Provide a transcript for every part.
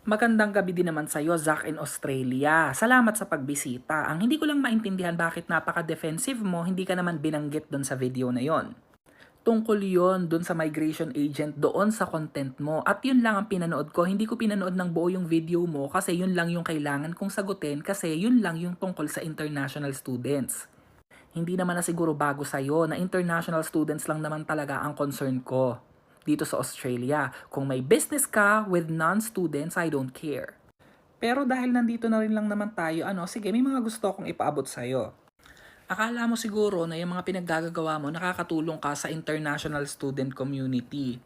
Magandang gabi din naman sa'yo, Zach in Australia. Salamat sa pagbisita. Ang hindi ko lang maintindihan bakit napaka-defensive mo, hindi ka naman binanggit doon sa video na yon. Tungkol yon doon sa migration agent doon sa content mo. At yun lang ang pinanood ko. Hindi ko pinanood ng buo yung video mo kasi yun lang yung kailangan kong sagutin kasi yun lang yung tungkol sa international students. Hindi naman na siguro bago sa'yo na international students lang naman talaga ang concern ko dito sa Australia. Kung may business ka with non-students, I don't care. Pero dahil nandito na rin lang naman tayo, sige, may mga gusto akong ipaabot sa'yo. Akala mo siguro na yung mga pinaggagawa mo nakakatulong ka sa international student community.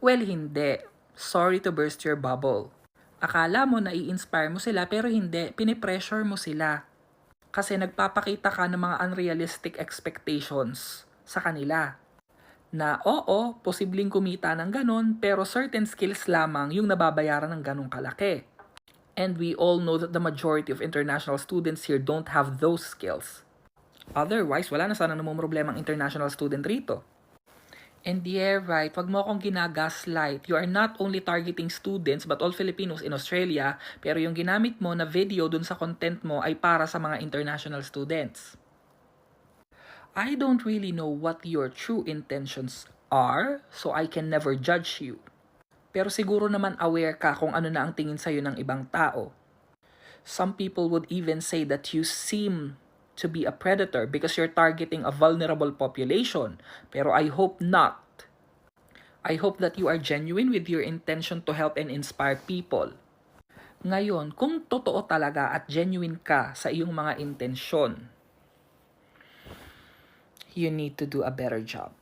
Well, hindi. Sorry to burst your bubble. Akala mo na i-inspire mo sila pero hindi, pinipressure mo sila. Kasi nagpapakita ka ng mga unrealistic expectations sa kanila. Na oo, posibleng kumita ng ganun pero certain skills lamang yung nababayaran ng ganung kalaki. And we all know that the majority of international students here don't have those skills. Otherwise, wala na sana namumroblema ang international student rito. And yeah, right, wag mo akong ginagaslight. You are not only targeting students but all Filipinos in Australia, pero yung ginamit mo na video dun sa content mo ay para sa mga international students. I don't really know what your true intentions are, so I can never judge you. Pero siguro naman aware ka kung ano na ang tingin sa'yo ng ibang tao. Some people would even say that you seem to be a predator because you're targeting a vulnerable population. Pero I hope not. I hope that you are genuine with your intention to help and inspire people. Ngayon, kung totoo talaga at genuine ka sa iyong mga intensyon, you need to do a better job.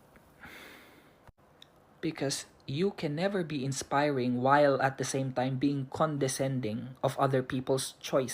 Because you can never be inspiring while at the same time being condescending of other people's choice.